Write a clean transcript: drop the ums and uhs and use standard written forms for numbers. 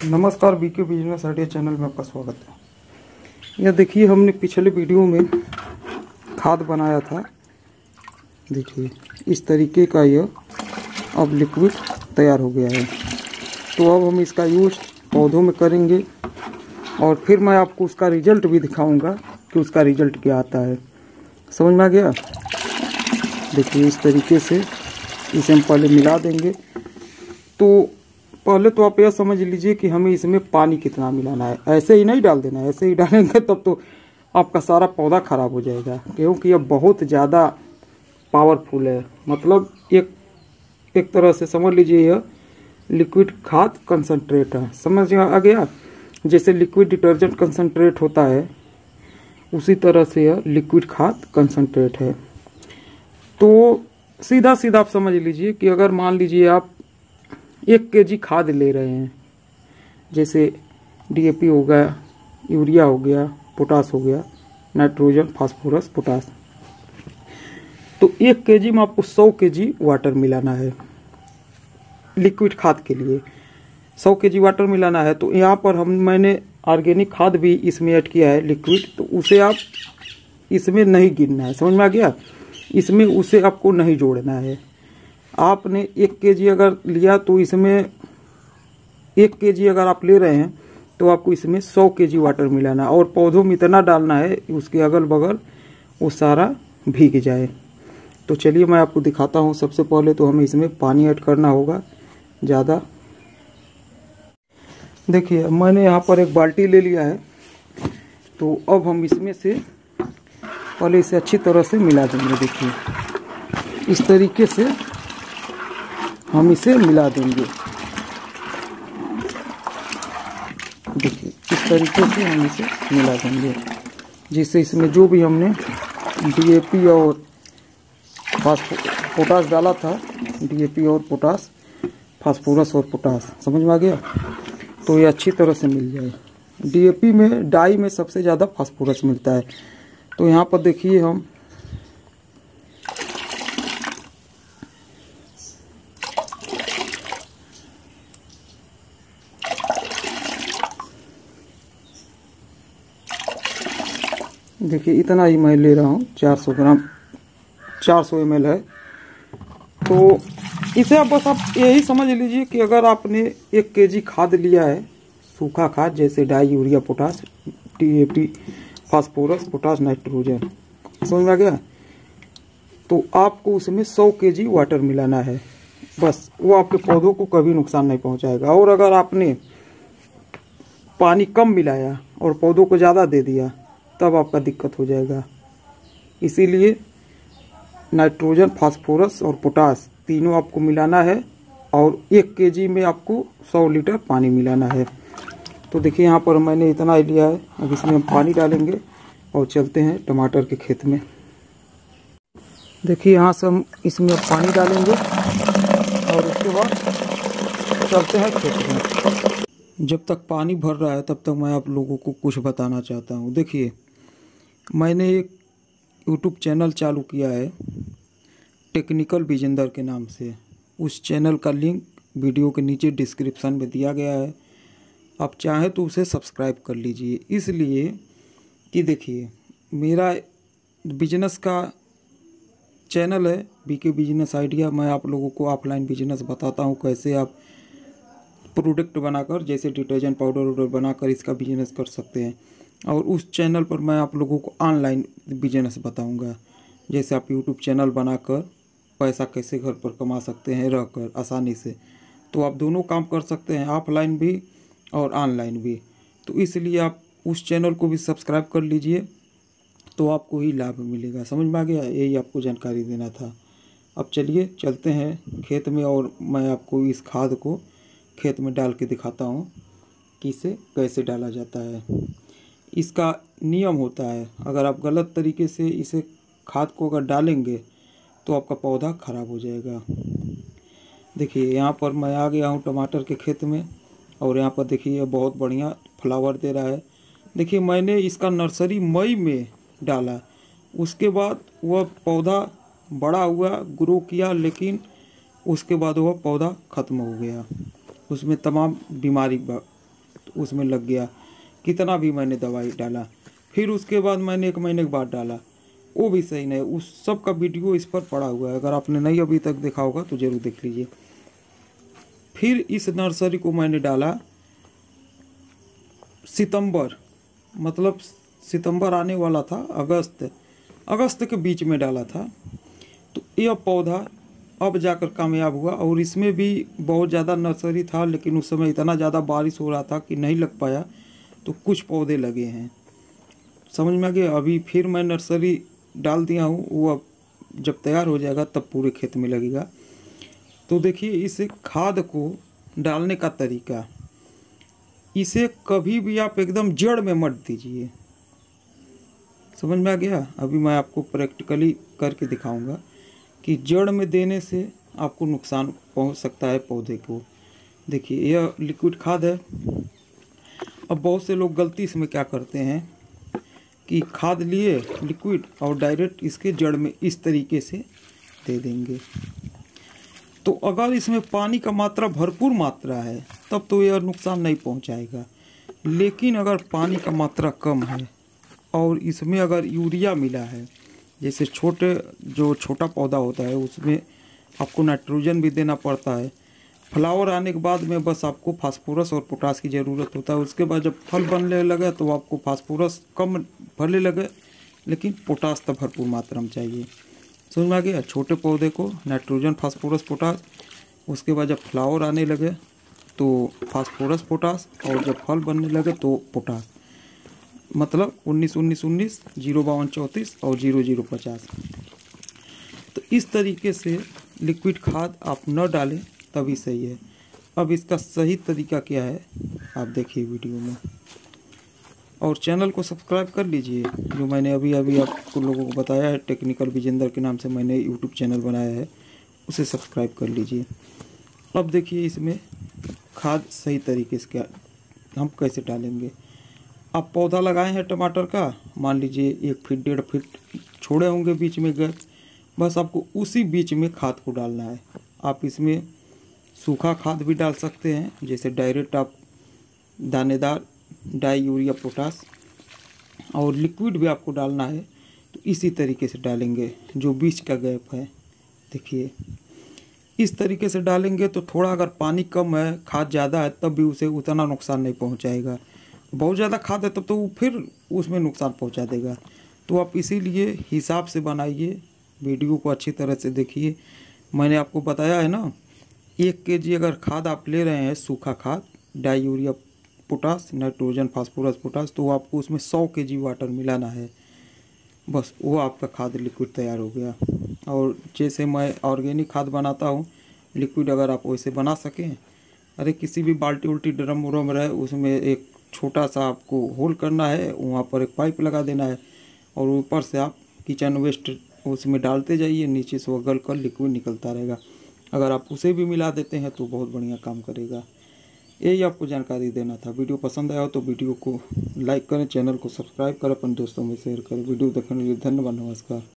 नमस्कार, BK business idea channel में आपका स्वागत है। यह देखिए, हमने पिछले वीडियो में खाद बनाया था। देखिए इस तरीके का यह अब लिक्विड तैयार हो गया है। तो अब हम इसका यूज पौधों में करेंगे और फिर मैं आपको उसका रिजल्ट भी दिखाऊंगा कि उसका रिजल्ट क्या आता है। समझ में आ गया? देखिए इस तरीके से इसे हम पहले मिला देंगे। तो पहले तो आप यह समझ लीजिए कि हमें इसमें पानी कितना मिलाना है। ऐसे ही नहीं डाल देना है, ऐसे ही डालेंगे तब तो आपका सारा पौधा खराब हो जाएगा, क्योंकि यह बहुत ज़्यादा पावरफुल है। मतलब एक तरह से समझ लीजिए यह लिक्विड खाद कंसंट्रेट है। समझ आ गया? जैसे लिक्विड डिटर्जेंट कंसंट्रेट होता है, उसी तरह से यह लिक्विड खाद कंसंट्रेट है। तो सीधा सीधा आप समझ लीजिए कि अगर मान लीजिए आप 1 kg खाद ले रहे हैं, जैसे डीएपी हो गया, यूरिया हो गया, पोटास हो गया, नाइट्रोजन, फास्फोरस, पोटास, तो 1 kg में आपको 100 kg वाटर मिलाना है। लिक्विड खाद के लिए 100 kg वाटर मिलाना है। तो यहाँ पर मैंने ऑर्गेनिक खाद भी इसमें ऐड किया है लिक्विड, तो उसे आप इसमें नहीं गिनना है। समझ में आ गया? इसमें उसे आपको नहीं जोड़ना है। आपने 1 kg अगर लिया तो इसमें 1 kg अगर आप ले रहे हैं तो आपको इसमें 100 kg वाटर मिलाना है और पौधों में इतना डालना है उसके अगल बगल वो सारा भीग जाए। तो चलिए मैं आपको दिखाता हूँ। सबसे पहले तो हमें इसमें पानी ऐड करना होगा ज़्यादा। देखिए मैंने यहाँ पर एक बाल्टी ले लिया है। तो अब हम इसमें से पहले इसे अच्छी तरह से मिला देंगे। देखिए इस तरीके से हम इसे मिला देंगे। देखिए इस तरीके से हम इसे मिला देंगे, जिससे इसमें जो भी हमने डीएपी और पोटास डाला था, डीएपी और पोटास, फास्फोरस और पोटास, समझ में आ गया? तो ये अच्छी तरह से मिल जाए। डीएपी में डाई में सबसे ज़्यादा फास्फोरस मिलता है। तो यहाँ पर देखिए हम देखिए इतना ही मैं ले रहा हूँ, 400 ग्राम, 400 ml है। तो इसे आप बस आप यही समझ लीजिए कि अगर आपने 1 kg खाद लिया है, सूखा खाद जैसे डाई, urea, potash, DAP, phosphorus, potash, nitrogen, समझ में आ गया? तो आपको उसमें 100 kg वाटर मिलाना है। बस वो आपके पौधों को कभी नुकसान नहीं पहुंचाएगा। और अगर आपने पानी कम मिलाया और पौधों को ज़्यादा दे दिया तब आपका दिक्कत हो जाएगा। इसीलिए नाइट्रोजन, फास्फोरस और पोटास तीनों आपको मिलाना है और 1 kg में आपको 100 लीटर पानी मिलाना है। तो देखिए यहाँ पर मैंने इतना ही लिया है। अब इसमें हम पानी डालेंगे और चलते हैं टमाटर के खेत में। देखिए यहाँ से हम इसमें पानी डालेंगे और उसके बाद चलते हैं खेत में। जब तक पानी भर रहा है तब तक मैं आप लोगों को कुछ बताना चाहता हूँ। देखिए मैंने एक यूट्यूब चैनल चालू किया है टेक्निकल विजेंदर के नाम से। उस चैनल का लिंक वीडियो के नीचे डिस्क्रिप्शन में दिया गया है। आप चाहें तो उसे सब्सक्राइब कर लीजिए, इसलिए कि देखिए मेरा बिजनेस का चैनल है बीके बिजनेस आइडिया। मैं आप लोगों को ऑफलाइन बिजनेस बताता हूँ, कैसे आप प्रोडक्ट बनाकर, जैसे डिटर्जेंट पाउडर वाउडर बनाकर इसका बिजनेस कर सकते हैं। और उस चैनल पर मैं आप लोगों को ऑनलाइन बिजनेस बताऊंगा, जैसे आप यूट्यूब चैनल बनाकर पैसा कैसे घर पर कमा सकते हैं रहकर आसानी से। तो आप दोनों काम कर सकते हैं, ऑफलाइन भी और ऑनलाइन भी। तो इसलिए आप उस चैनल को भी सब्सक्राइब कर लीजिए, तो आपको ही लाभ मिलेगा। समझ में आ गया? यही आपको जानकारी देना था। अब चलिए चलते हैं खेत में और मैं आपको इस खाद को खेत में डाल के दिखाता हूँ कि इसे कैसे डाला जाता है। इसका नियम होता है, अगर आप गलत तरीके से इसे खाद को अगर डालेंगे तो आपका पौधा खराब हो जाएगा। देखिए यहाँ पर मैं आ गया हूँ टमाटर के खेत में और यहाँ पर देखिए ये बहुत बढ़िया फ्लावर दे रहा है। देखिए मैंने इसका नर्सरी मई में डाला, उसके बाद वह पौधा बड़ा हुआ, ग्रो किया, लेकिन उसके बाद वह पौधा ख़त्म हो गया। उसमें तमाम बीमारी उसमें लग गया, कितना भी मैंने दवाई डाला। फिर उसके बाद मैंने 1 महीने के बाद डाला, वो भी सही नहीं। उस सब का वीडियो इस पर पड़ा हुआ है, अगर आपने नहीं अभी तक देखा होगा तो ज़रूर देख लीजिए। फिर इस नर्सरी को मैंने डाला सितंबर, मतलब सितंबर आने वाला था, अगस्त के बीच में डाला था। तो यह पौधा अब जाकर कामयाब हुआ, और इसमें भी बहुत ज़्यादा नर्सरी था, लेकिन उस समय इतना ज़्यादा बारिश हो रहा था कि नहीं लग पाया, तो कुछ पौधे लगे हैं, समझ में आ गया। अभी फिर मैं नर्सरी डाल दिया हूँ, वो अब जब तैयार हो जाएगा तब पूरे खेत में लगेगा। तो देखिए इस खाद को डालने का तरीका, इसे कभी भी आप एकदम जड़ में मत दीजिए, समझ में आ गया। अभी मैं आपको प्रैक्टिकली करके दिखाऊंगा कि जड़ में देने से आपको नुकसान पहुंच सकता है पौधे को। देखिए यह लिक्विड खाद है। अब बहुत से लोग गलती इसमें क्या करते हैं कि खाद लिए लिक्विड और डायरेक्ट इसके जड़ में इस तरीके से दे देंगे। तो अगर इसमें पानी का मात्रा भरपूर मात्रा है तब तो यह नुकसान नहीं पहुंचाएगा, लेकिन अगर पानी का मात्रा कम है और इसमें अगर यूरिया मिला है, जैसे छोटा पौधा होता है उसमें आपको नाइट्रोजन भी देना पड़ता है। फ्लावर आने के बाद में बस आपको फास्फोरस और पोटास की ज़रूरत होता है। उसके बाद जब फल बनने लगे तो आपको फास्फोरस कम भरने लगे, लेकिन पोटास तो भरपूर मात्रा में चाहिए, समझ में आ गया। छोटे पौधे को नाइट्रोजन, फास्फोरस, पोटास, उसके बाद जब फ्लावर आने लगे तो फास्फोरस, पोटास, और जब फल बनने लगे तो पोटास, मतलब 19-19-19, 0-52-34 और 0-0-50। तो इस तरीके से लिक्विड खाद आप न डालें तभी सही है। अब इसका सही तरीका क्या है आप देखिए वीडियो में, और चैनल को सब्सक्राइब कर लीजिए। जो मैंने अभी आपको लोगों को बताया है, टेक्निकल विजेंद्र के नाम से मैंने यूट्यूब चैनल बनाया है, उसे सब्सक्राइब कर लीजिए। अब देखिए इसमें खाद सही तरीके से क्या हम कैसे डालेंगे। आप पौधा लगाए हैं टमाटर का, मान लीजिए 1 फीट 1.5 फीट छोड़े होंगे बीच में गए, बस आपको उसी बीच में खाद को डालना है। आप इसमें सूखा खाद भी डाल सकते हैं, जैसे डायरेक्ट आप दानेदार डाई यूरिया पोटास, और लिक्विड भी आपको डालना है तो इसी तरीके से डालेंगे। जो बीच का गैप है देखिए इस तरीके से डालेंगे, तो थोड़ा अगर पानी कम है, खाद ज़्यादा है, तब भी उसे उतना नुकसान नहीं पहुंचाएगा। बहुत ज़्यादा खाद है तब तो वो फिर उसमें नुकसान पहुंचा देगा। तो आप इसीलिए हिसाब से बनाइए, वीडियो को अच्छी तरह से देखिए। मैंने आपको बताया है ना, 1 kg अगर खाद आप ले रहे हैं, सूखा खाद, डाई urea potash, nitrogen, phosphorus, potash, तो आपको उसमें 100 kg वाटर मिलाना है, बस वो आपका खाद लिक्विड तैयार हो गया। और जैसे मैं ऑर्गेनिक खाद बनाता हूँ लिक्विड, अगर आप वैसे बना सकें, अरे किसी भी बाल्टी उल्टी ड्रम उरम रहे, उसमें एक छोटा सा आपको होल करना है, वहाँ पर एक पाइप लगा देना है, और ऊपर से आप किचन वेस्ट उसमें डालते जाइए, नीचे से वो गल कर लिक्विड निकलता रहेगा। अगर आप उसे भी मिला देते हैं तो बहुत बढ़िया काम करेगा। यही आपको जानकारी देना था। वीडियो पसंद आया हो तो वीडियो को लाइक करें, चैनल को सब्सक्राइब करें, अपने दोस्तों में शेयर करें। वीडियो देखने के लिए धन्यवाद, नमस्कार।